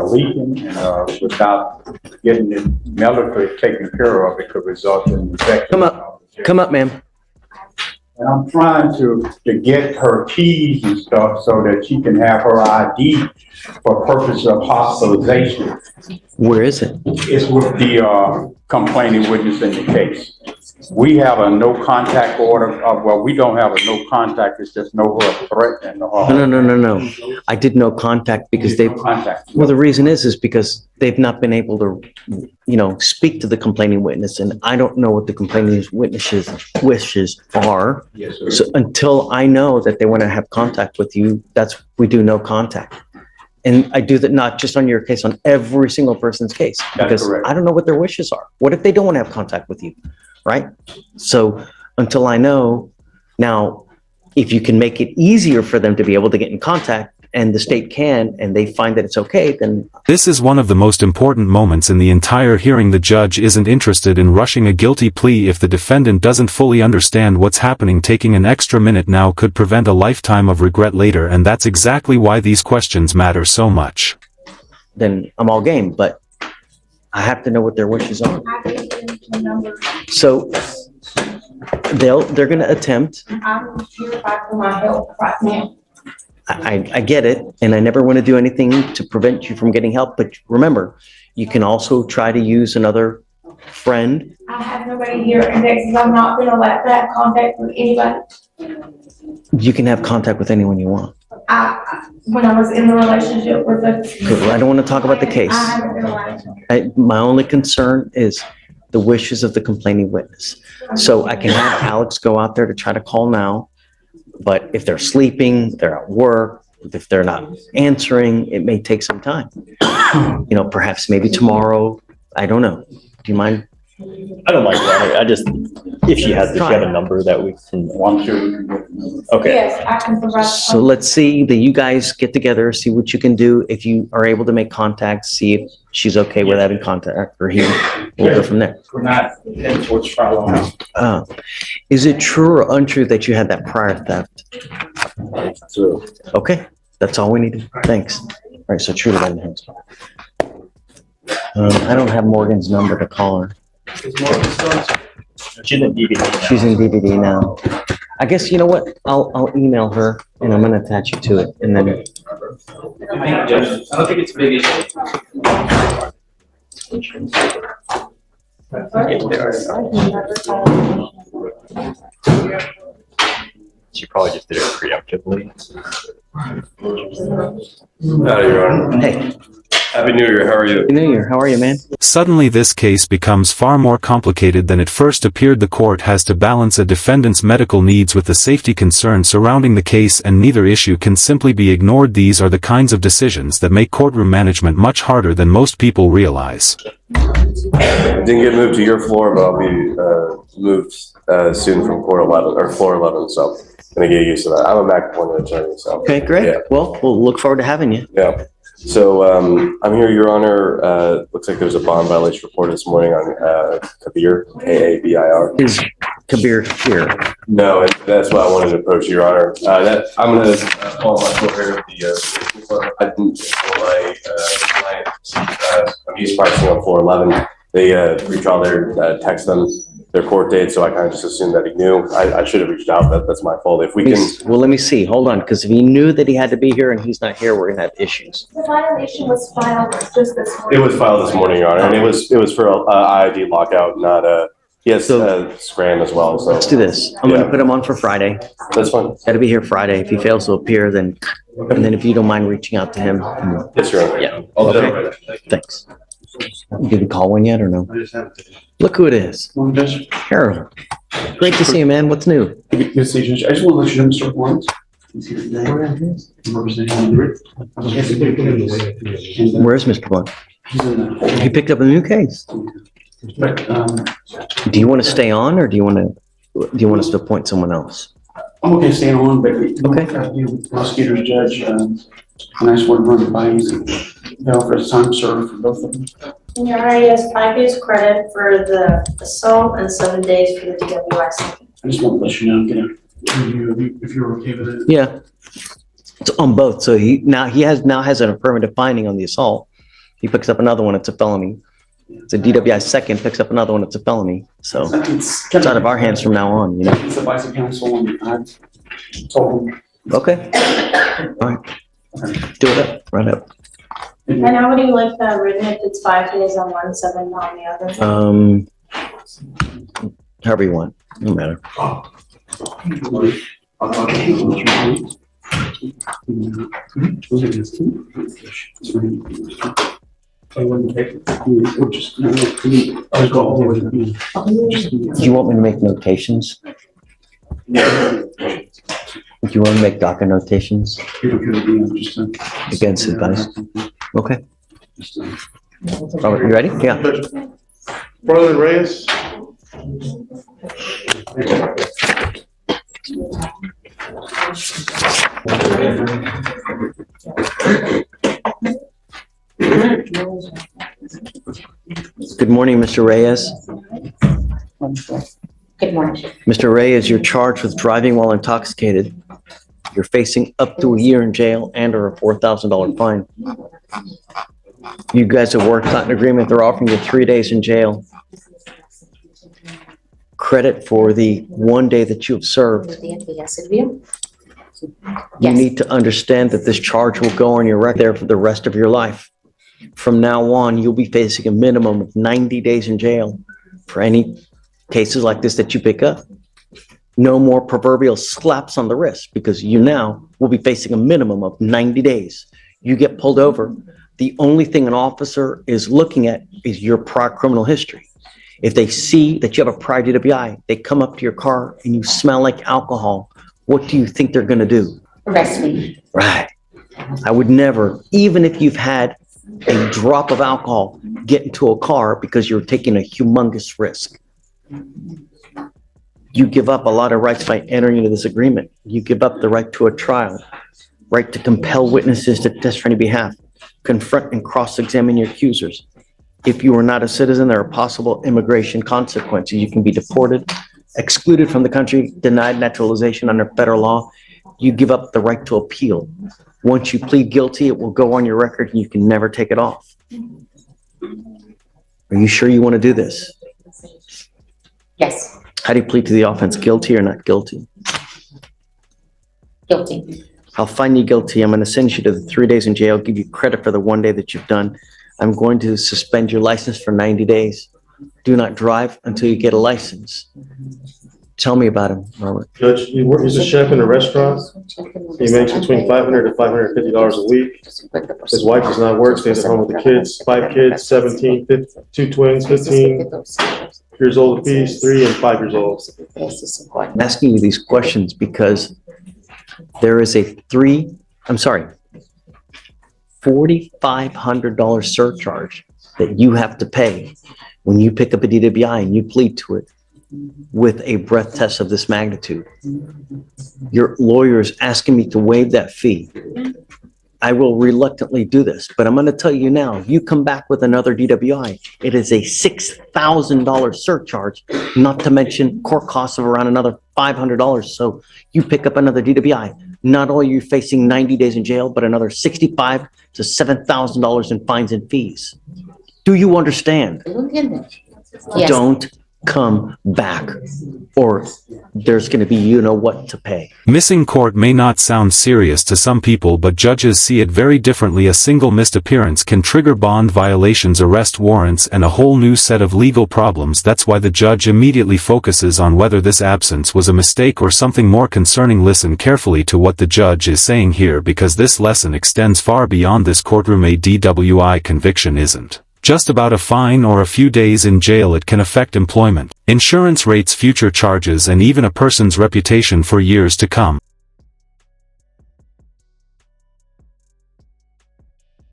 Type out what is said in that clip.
leaking, and without getting it medically taken care of, it could result in infection. Come up, ma'am. And I'm trying to get her keys and stuff so that she can have her ID for purpose of hospitalization. Where is it? It's with the complaining witness in the case. We have a no contact order. Well, we don't have a no contact. It's just no threat and No. I did no contact because they've. Well, the reason is because they've not been able to, speak to the complaining witness, and I don't know what the complaining witness's wishes are. Yes, sir. So until I know that they want to have contact with you, we do no contact. And I do that not just on your case, on every single person's case, because I don't know what their wishes are. What if they don't want to have contact with you, right? So until I know, now, if you can make it easier for them to be able to get in contact, and the state can, and they find that it's okay, then. This is one of the most important moments in the entire hearing. The judge isn't interested in rushing a guilty plea if the defendant doesn't fully understand what's happening. Taking an extra minute now could prevent a lifetime of regret later, and that's exactly why these questions matter so much. Then I'm all game, but I have to know what their wishes are. So they're going to attempt. I'm here for my help right now. I get it, and I never want to do anything to prevent you from getting help, but remember, you can also try to use another friend. I have nobody here in Texas. I'm not going to let that contact with anybody. You can have contact with anyone you want. When I was in the relationship with I don't want to talk about the case. I haven't been allowed. My only concern is the wishes of the complaining witness. So I can have Alex go out there to try to call now. But if they're sleeping, they're at work, if they're not answering, it may take some time. Perhaps maybe tomorrow. I don't know. Do you mind? I don't mind that. I just, if you have a number that we can. Okay. Yes, I can provide. So let's see that you guys get together, see what you can do. If you are able to make contact, see if she's okay with having contact, or he. We'll go from there. We're not heading towards trial now. Is it true or untrue that you had that prior theft? True. Okay, that's all we need. Thanks. All right, so true to that enhancement. I don't have Morgan's number to call her. She's in DVD now. She's in DVD now. I guess, you know what? I'll email her and I'm gonna attach you to it, and then. I don't think it's a big issue. She probably just did it preemptively. Your Honor. Hey. Happy New Year. How are you? Happy New Year. How are you, man? Suddenly this case becomes far more complicated than it first appeared. The court has to balance a defendant's medical needs with the safety concerns surrounding the case, and neither issue can simply be ignored. These are the kinds of decisions that make courtroom management much harder than most people realize. Didn't get moved to your floor, but I'll be moved soon from floor 11, so I'm gonna get used to that. I'm a Mac appointed attorney, so. Okay, great. Yeah. Well, we'll look forward to having you. Yeah. So I'm here, Your Honor. Looks like there's a bond violation report this morning on Kabir, Kaabir. Is Kabir here? No, that's why I wanted to approach Your Honor. I'm going to call my court here. I didn't my client. I'm used pricing on floor 11. They redraw their text them their court date, so I kind of just assumed that he knew. I should have reached out. That's my fault. If we can. Well, let me see. Hold on, because if he knew that he had to be here and he's not here, we're gonna have issues. The violation was filed just this morning. It was filed this morning, Your Honor, and it was for IID lockout, not he has scram as well. So let's do this. I'm gonna put him on for Friday. That's fine. Got to be here Friday. If he fails to appear, then and then if you don't mind reaching out to him. Yes, Your Honor. Yeah. Okay. Thanks. Did he call one yet or no? Look who it is. Harold. Great to see you, man. What's new? Good to see you, Judge. I just want to let you know, Mr. Lawrence. He's here today. Where's Mr. Blunt? He's in the. He picked up a new case. But, Do you want to stay on, or do you want us to appoint someone else? I'm okay staying on, but Okay. the prosecutor's judge, and I just want to run the findings and they'll offer time served for both of them. And Your Honor, he has 5 days credit for the assault and 7 days for the DWI. I just want to let you know, get a review if you're okay with it. Yeah. It's on both. So he now has an affirmative finding on the assault, He picks up another one, it's a felony. It's a DWI second, picks up another one, it's a felony. So It's it's out of our hands from now on, you know? It's advice of counsel and I've told him. Okay. All right. Do it up, right up. And how would you like that written if it's 5 days on one, 7 on the other? However you want, no matter. I wouldn't take it. Just, I was going with it. Do you want me to make notations? Do you want to make DACA notations against advice? Okay. Robert, you ready? Yeah. Brother Reyes. Good morning, Mr. Reyes. Good morning. Mr. Reyes, you're charged with driving while intoxicated. You're facing up to a year in jail and or a $4,000 fine. You guys have worked out an agreement. They're offering you 3 days in jail. Credit for the 1 day that you have served. You need to understand that this charge will go on your record there for the rest of your life. From now on, you'll be facing a minimum of 90 days in jail for any cases like this that you pick up. No more proverbial slaps on the wrist because you now will be facing a minimum of 90 days. You get pulled over. The only thing an officer is looking at is your prior criminal history. If they see that you have a prior DWI, they come up to your car and you smell like alcohol, what do you think they're going to do? Arrest me. Right. I would never, even if you've had a drop of alcohol, get into a car because you're taking a humongous risk. You give up a lot of rights by entering into this agreement. You give up the right to a trial, right to compel witnesses to testify on your behalf, confront and cross-examine your accusers. If you are not a citizen, there are possible immigration consequences. You can be deported, excluded from the country, denied naturalization under federal law. You give up the right to appeal. Once you plead guilty, it will go on your record and you can never take it off. Are you sure you want to do this? Yes, How do you plead to the offense, guilty or not guilty? guilty. I'll find you guilty. I'm going to send you to the 3 days in jail, give you credit for the 1 day that you've done. I'm going to suspend your license for 90 days. Do not drive until you get a license. Tell me about him, Robert. Judge, he's a chef in a restaurant. He makes between $500 to $550 a week. His wife does not work, stays at home with the kids, 5 kids, 17, 15, 2 twins, 15 years old apiece, 3 and 5 years old. I'm asking you these questions because there is a $4,500 surcharge that you have to pay when you pick up a DWI and you plead to it with a breath test of this magnitude. Your lawyer is asking me to waive that fee. I will reluctantly do this, but I'm going to tell you now, you come back with another DWI, it is a $6,000 surcharge, not to mention court costs of around another $500. So you pick up another DWI, not only are you facing 90 days in jail, but another $65,000 to $7,000 in fines and fees. Do you understand? Yes. Don't come back or there's going to be what to pay. Missing court may not sound serious to some people, but judges see it very differently. A single missed appearance can trigger bond violations, arrest warrants, and a whole new set of legal problems. That's why the judge immediately focuses on whether this absence was a mistake or something more concerning. Listen carefully to what the judge is saying here, because this lesson extends far beyond this courtroom. A DWI conviction isn't just about a fine or a few days in jail. It can affect employment, insurance rates, future charges, and even a person's reputation for years to come.